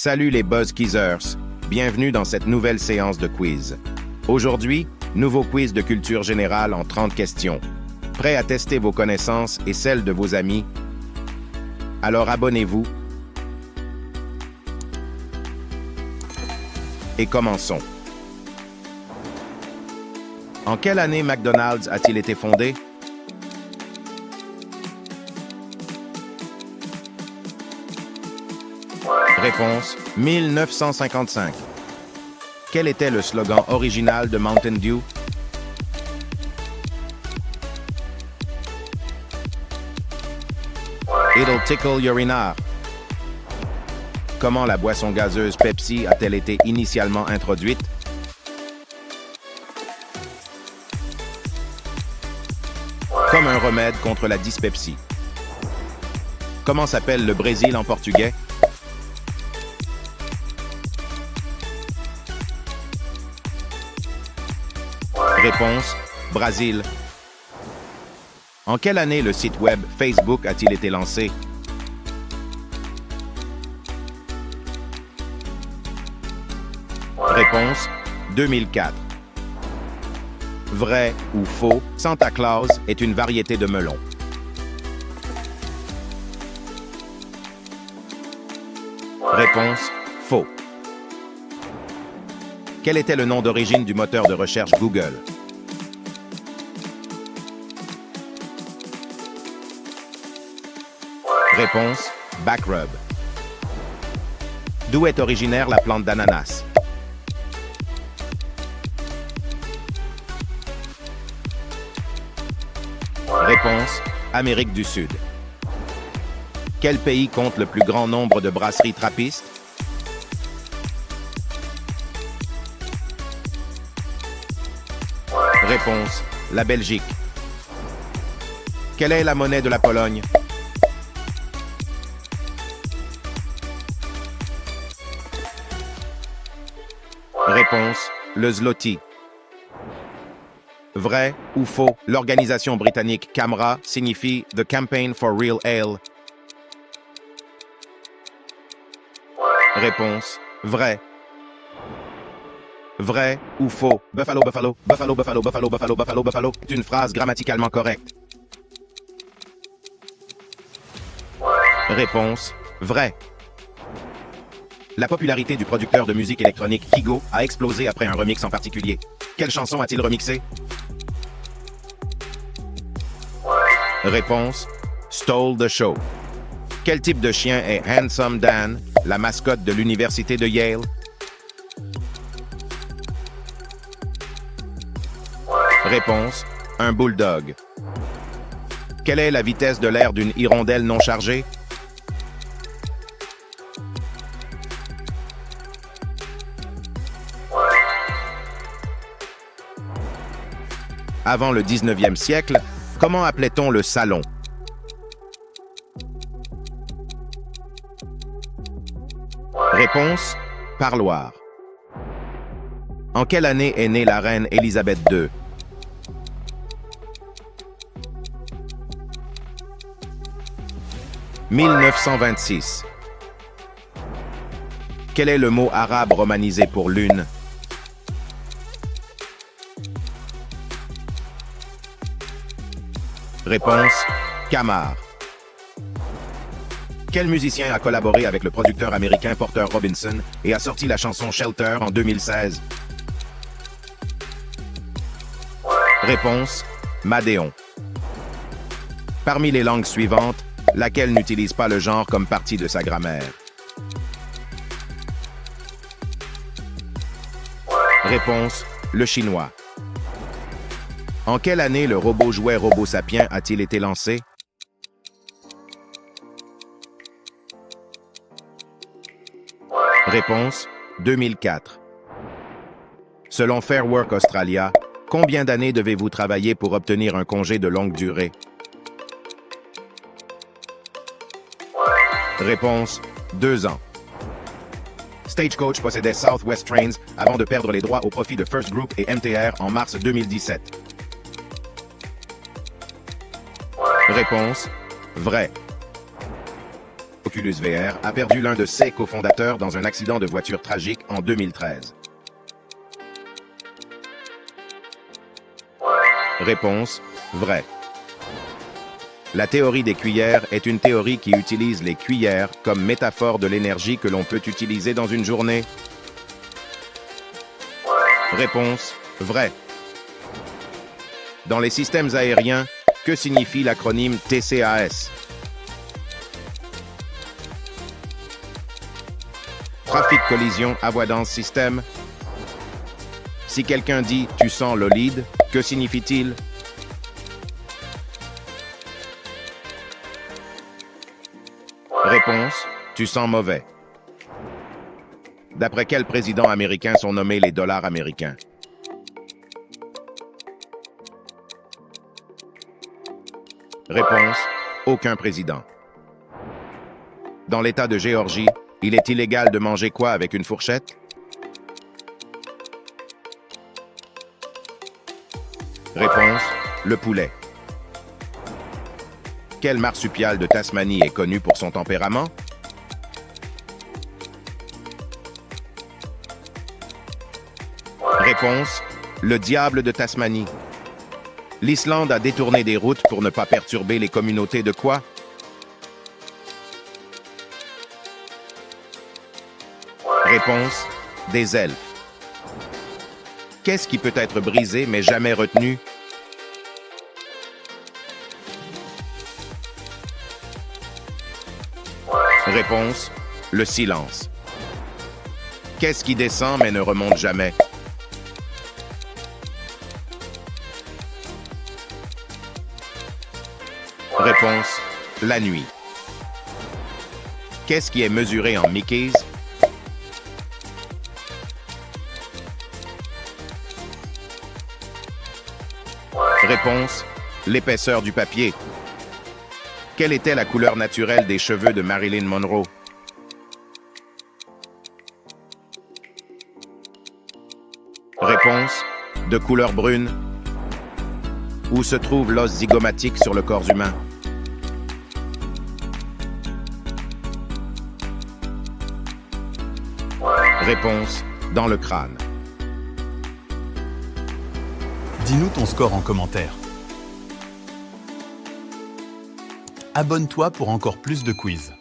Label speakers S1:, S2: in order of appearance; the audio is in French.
S1: Salut les BuzzKeezers, bienvenue dans cette nouvelle séance de quiz. Aujourd'hui, nouveau quiz de culture générale en 30 questions. Prêt à tester vos connaissances et celles de vos amis? Alors abonnez-vous et commençons. En quelle année McDonald's a-t-il été fondé? Réponse 1955. Quel était le slogan original de Mountain Dew? It'll tickle your inner. Comment la boisson gazeuse Pepsi a-t-elle été initialement introduite? Comme un remède contre la dyspepsie. Comment s'appelle le Brésil en portugais? Réponse, Brésil. En quelle année le site web Facebook a-t-il été lancé? Réponse, 2004. Vrai ou faux, Santa Claus est une variété de melon. Réponse, faux. Quel était le nom d'origine du moteur de recherche Google? Réponse, Backrub. D'où est originaire la plante d'ananas? Réponse, Amérique du Sud. Quel pays compte le plus grand nombre de brasseries trappistes? Réponse, la Belgique. Quelle est la monnaie de la Pologne? Réponse, le zloty. Vrai ou faux, l'organisation britannique CAMRA signifie The Campaign for Real Ale. Réponse, vrai. Vrai ou faux, Buffalo, Buffalo, Buffalo, Buffalo, Buffalo, Buffalo, Buffalo, Buffalo est une phrase grammaticalement correcte. Réponse, vrai. La popularité du producteur de musique électronique Kygo a explosé après un remix en particulier. Quelle chanson a-t-il remixé? Réponse, Stole the Show. Quel type de chien est Handsome Dan, la mascotte de l'université de Yale? Réponse, un bulldog. Quelle est la vitesse de l'air d'une hirondelle non chargée? Avant le 19e siècle, comment appelait-on le salon? Réponse, parloir. En quelle année est née la reine Élisabeth II? « 1926. Quel est le mot arabe romanisé pour lune? Réponse, Kamar. Quel musicien a collaboré avec le producteur américain Porter Robinson et a sorti la chanson Shelter en 2016? Réponse, Madéon. Parmi les langues suivantes, laquelle n'utilise pas le genre comme partie de sa grammaire? Réponse, le chinois. En quelle année le robot jouet RoboSapien a-t-il été lancé? Réponse, 2004. Selon Fair Work Australia, combien d'années devez-vous travailler pour obtenir un congé de longue durée? Réponse, 2 ans. Stagecoach possédait Southwest Trains avant de perdre les droits au profit de First Group et MTR en mars 2017. Réponse, vrai. Oculus VR a perdu l'un de ses cofondateurs dans un accident de voiture tragique en 2013. Réponse: vrai. La théorie des cuillères est une théorie qui utilise les cuillères comme métaphore de l'énergie que l'on peut utiliser dans une journée. Réponse: vrai. Dans les systèmes aériens, que signifie l'acronyme TCAS? Trafic, collision, avoidance, système. Si quelqu'un dit « tu sens l'olide », que signifie-t-il? Réponse: tu sens mauvais. D'après quel président américain sont nommés les dollars américains? Réponse: aucun président. Dans l'État de Géorgie, il est illégal de manger quoi avec une fourchette? Réponse: le poulet. Quel marsupial de Tasmanie est connu pour son tempérament? Réponse: le diable de Tasmanie. L'Islande a détourné des routes pour ne pas perturber les communautés de quoi? Réponse: des elfes. Qu'est-ce qui peut être brisé mais jamais retenu? Réponse: le silence. Qu'est-ce qui descend mais ne remonte jamais? Réponse: la nuit. Qu'est-ce qui est mesuré en Mickeys? Réponse: l'épaisseur du papier. Quelle était la couleur naturelle des cheveux de Marilyn Monroe? Réponse: de couleur brune. Où se trouve l'os zygomatique sur le corps humain? Réponse: dans le crâne.
S2: Dis-nous ton score en commentaire. Abonne-toi pour encore plus de quiz.